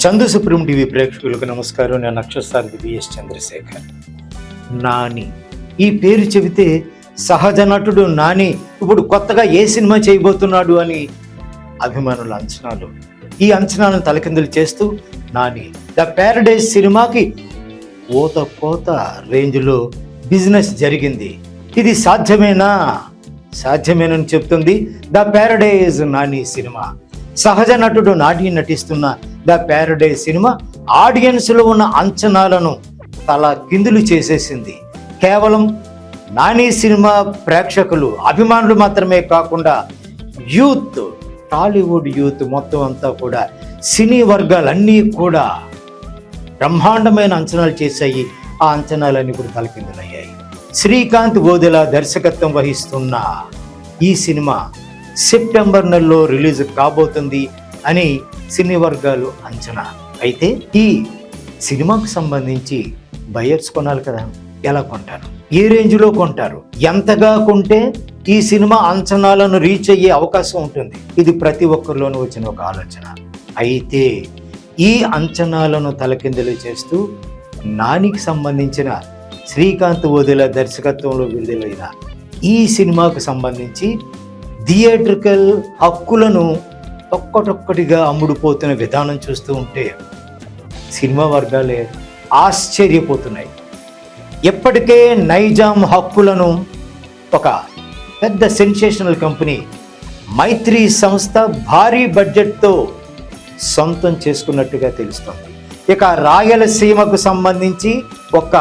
Chandu supreme TV ప్రేక్షకులకు నమస్కారం. నేను నక్షత్రసారథి బిఎస్ చంద్రశేఖర్. నాని ఈ పేరు చెబితే సహజ నటుడు నాని ఇప్పుడు కొత్తగా ఏ సినిమా చేయబోతున్నాడు అని అభిమానుల అంచనాలు. ఈ అంచనాలను తలకిందులు చేస్తూ నాని ద ప్యారడైజ్ సినిమాకి కోత రేంజ్లో బిజినెస్ జరిగింది. ఇది సాధ్యమేనని చెప్తుంది ద ప్యారడైజ్ నాని సినిమా. సహజ నటుడు నాని నటిస్తున్న ద ప్యారడైజ్ సినిమా ఆడియన్స్లో ఉన్న అంచనాలను తల కిందులు చేసేసింది. కేవలం నాని సినిమా ప్రేక్షకులు అభిమానులు మాత్రమే కాకుండా యూత్, టాలీవుడ్ యూత్ మొత్తం అంతా కూడా, సినీ వర్గాలన్నీ కూడా బ్రహ్మాండమైన అంచనాలు చేశాయి. ఆ అంచనాలన్నీ కూడా తలకిందులయ్యాయి. శ్రీకాంత్ గోదెల దర్శకత్వం వహిస్తున్న ఈ సినిమా సెప్టెంబర్ నెలలో రిలీజ్ కాబోతుంది అని సినీ వర్గాలు అంచనా. అయితే ఈ సినిమాకు సంబంధించి బయర్స్ కొనాలి కదా, ఎలా కొంటారు, ఏ రేంజ్లో కొంటారు, ఎంతగా కొంటే ఈ సినిమా అంచనాలను రీచ్ అయ్యే అవకాశం ఉంటుంది. ఇది ప్రతి ఒక్కరిలోనూ వచ్చిన ఒక ఆలోచన. అయితే ఈ అంచనాలను తలకిందులు చేస్తూ నానికి సంబంధించిన శ్రీకాంత్ వదిల దర్శకత్వంలో విడుదలైన ఈ సినిమాకు సంబంధించి థియేట్రికల్ హక్కులను ఒక్కటొక్కటిగా అమ్ముడుపోతున్న విధానం చూస్తూ ఉంటే సినిమా వర్గాలే ఆశ్చర్యపోతున్నాయి. ఎప్పటికే నైజాం హక్కులను ఒక పెద్ద సెన్సేషనల్ కంపెనీ మైత్రి సంస్థ భారీ బడ్జెట్తో సొంతం చేసుకున్నట్టుగా తెలుస్తోంది. ఇక రాయలసీమకు సంబంధించి ఒక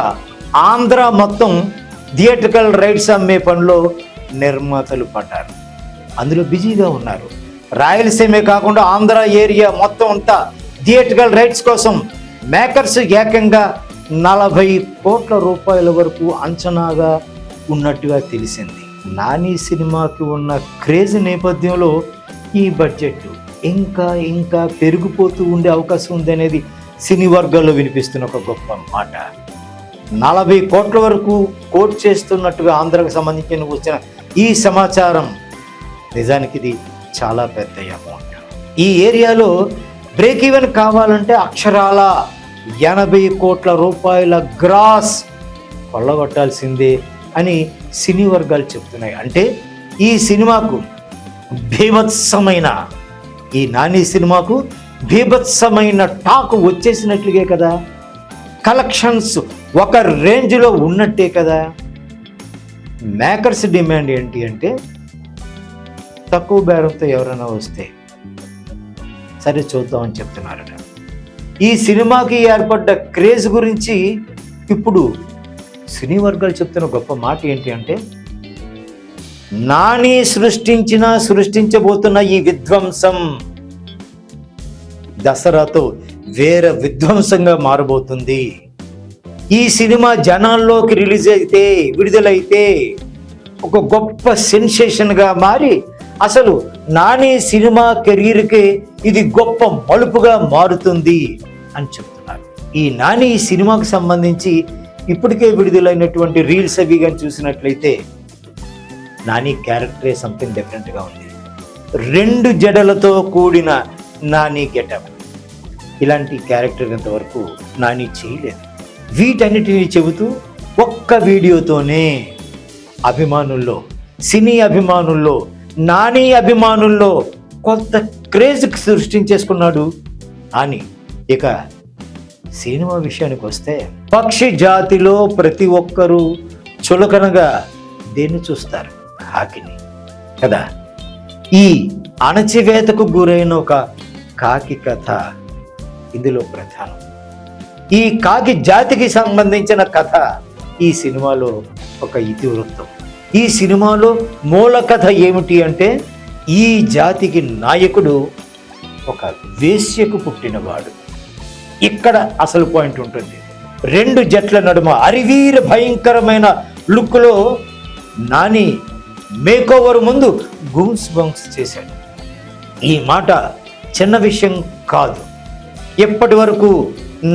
ఆంధ్ర మొత్తం థియేట్రికల్ రైట్స్ అమ్మే పనిలో నిర్మాతలు పడ్డారు. అందులో బిజీగా ఉన్నారు. రాయలసీమే కాకుండా ఆంధ్ర ఏరియా మొత్తం అంతా థియేట్రికల్ రైట్స్ కోసం మేకర్స్ ఏకంగా 40 కోట్ల రూపాయల వరకు అంచనాగా ఉన్నట్టుగా తెలిసింది. నాని సినిమాకి ఉన్న క్రేజ్ నేపథ్యంలో ఈ బడ్జెట్ ఇంకా పెరిగిపోతూ ఉండే అవకాశం ఉంది అనేది సినీ వర్గాల్లో వినిపిస్తున్న ఒక గొప్ప మాట. 40 కోట్ల వరకు కోట్ చేస్తున్నట్టుగా ఆంధ్రకు సంబంధించిన వచ్చిన ఈ సమాచారం నిజానికి ఇది చాలా పెద్ద అమౌంట్. ఈ ఏరియాలో బ్రేక్ ఈవెన్ కావాలంటే అక్షరాల 80 కోట్ల రూపాయల గ్రాస్ కొల్లగొట్టాల్సిందే అని సినీ వర్గాలు చెప్తున్నాయి. అంటే ఈ సినిమాకు భీభత్సమైన, ఈ నాని సినిమాకు భీభత్సమైన టాక్ వచ్చేసినట్లుగే కదా, కలెక్షన్స్ ఒక రేంజ్లో ఉన్నట్టే కదా. మేకర్స్ డిమాండ్ ఏంటి అంటే తక్కువ బేరంతో ఎవరైనా వస్తే సరే చూద్దామని చెప్తున్నారట. ఈ సినిమాకి ఏర్పడ్డ క్రేజ్ గురించి ఇప్పుడు సినీ వర్గాలు చెప్తున్న గొప్ప మాట ఏంటి అంటే నాని సృష్టించబోతున్న ఈ విధ్వంసం దసరాతో వేరే విధ్వంసంగా మారబోతుంది. ఈ సినిమా జనాల్లోకి విడుదలైతే ఒక గొప్ప సెన్సేషన్గా మారి అసలు నాని సినిమా కెరీర్కి ఇది గొప్ప మలుపుగా మారుతుంది అని చెప్తున్నారు. ఈ నాని సినిమాకు సంబంధించి ఇప్పటికే విడుదలైనటువంటి రీల్స్ అవి కానీ చూసినట్లయితే నాని క్యారెక్టరే సంథింగ్ డిఫరెంట్గా ఉంది. 2 జడలతో కూడిన నాని గెటప్, ఇలాంటి క్యారెక్టర్ ఇంతవరకు నాని చేయలేదు. వీటన్నిటిని చెబుతూ ఒక్క వీడియోతోనే అభిమానుల్లో, సినీ అభిమానుల్లో, నాని అభిమానుల్లో కొత్త క్రేజ్ సృష్టించేసుకున్నాడు నాని. ఇక సినిమా విషయానికి వస్తే పక్షి జాతిలో ప్రతి ఒక్కరూ చులకనగా దేన్ని చూస్తారు? కాకిని కదా. ఈ అణచివేతకు గురైన ఒక కాకి కథ ఇందులో ప్రధానం. ఈ కాకి జాతికి సంబంధించిన కథ ఈ సినిమాలో ఒక ఇతివృత్తం. ఈ సినిమాలో మూల కథ ఏమిటి అంటే ఈ జాతికి నాయకుడు ఒక వేశ్యకు పుట్టినవాడు. ఇక్కడ అసలు పాయింట్ ఉంటుంది. 2 జట్ల నడుమ అరివీర భయంకరమైన లుక్లో నాని మేకోవర్ ముందు గూస్ బంక్స్ చేశాడు. ఈ మాట చిన్న విషయం కాదు. ఎప్పటి వరకు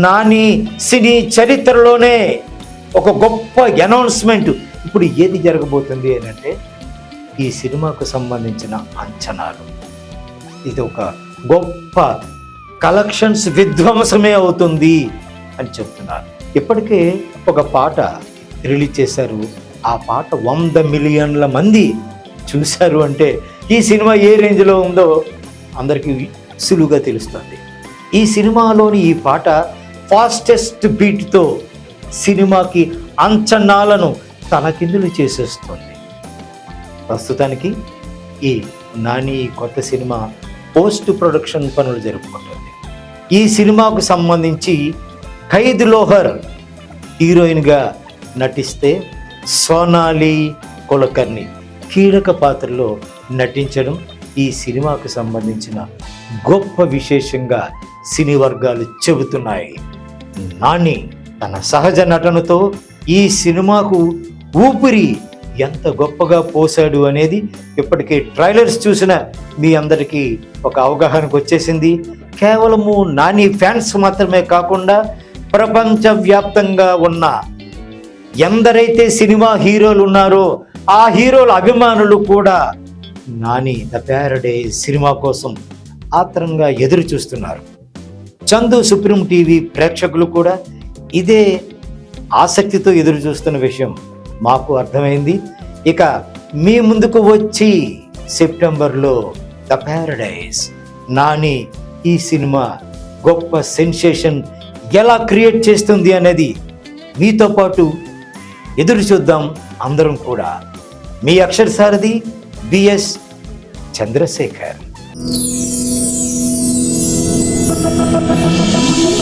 నాని సినీ చరిత్రలోనే ఒక గొప్ప అనౌన్స్మెంట్. ఇప్పుడు ఏది జరగబోతుంది అని అంటే ఈ సినిమాకు సంబంధించిన అంచనాలు. ఇది ఒక గొప్ప కలెక్షన్స్ విధ్వంసమే అవుతుంది అని చెప్తున్నారు. ఇప్పటికే ఒక పాట రిలీజ్ చేశారు. ఆ పాట 100 మిలియన్ల మంది చూశారు అంటే ఈ సినిమా ఏ రేంజ్లో ఉందో అందరికీ సులువుగా తెలుస్తుంది. ఈ సినిమాలోని ఈ పాట ఫాస్టెస్ట్ బీట్తో సినిమాకి అంచనాలను తలకిందులు చేసేస్తుంది. ప్రస్తుతానికి ఈ నాని కొత్త సినిమా పోస్ట్ ప్రొడక్షన్ పనులు జరుపుకుంటుంది. ఈ సినిమాకు సంబంధించి ఖైద్ లోహర్ హీరోయిన్గా నటిస్తే సోనాలి కులకర్ణి కీలక పాత్రలో నటించడం ఈ సినిమాకు సంబంధించిన గొప్ప విశేషంగా సినీ వర్గాలు చెబుతున్నాయి. నాని తన సహజ నటనతో ఈ సినిమాకు ఊపిరి ఎంత గొప్పగా పోసాడు అనేది ఇప్పటికే ట్రైలర్స్ చూసిన మీ అందరికీ ఒక అవగాహనకు వచ్చేసింది. కేవలము నాని ఫ్యాన్స్ మాత్రమే కాకుండా ప్రపంచవ్యాప్తంగా ఉన్న ఎందరైతే సినిమా హీరోలు ఉన్నారో ఆ హీరోల అభిమానులు కూడా నాని ద ప్యారడైజ్ సినిమా కోసం ఆత్రంగా ఎదురు చూస్తున్నారు. చందు సుప్రీం టీవీ ప్రేక్షకులు కూడా ఇదే ఆసక్తితో ఎదురు చూస్తున్న విషయం మాకు అర్థమైంది. ఇక మీ ముందుకు వచ్చి సెప్టెంబర్లో ద ప్యారడైజ్ నాని ఈ సినిమా గొప్ప సెన్సేషన్ ఎలా క్రియేట్ చేస్తుంది అనేది మీతో పాటు ఎదురు చూద్దాం అందరం కూడా. మీ అక్షర సారథి బిఎస్ చంద్రశేఖర్.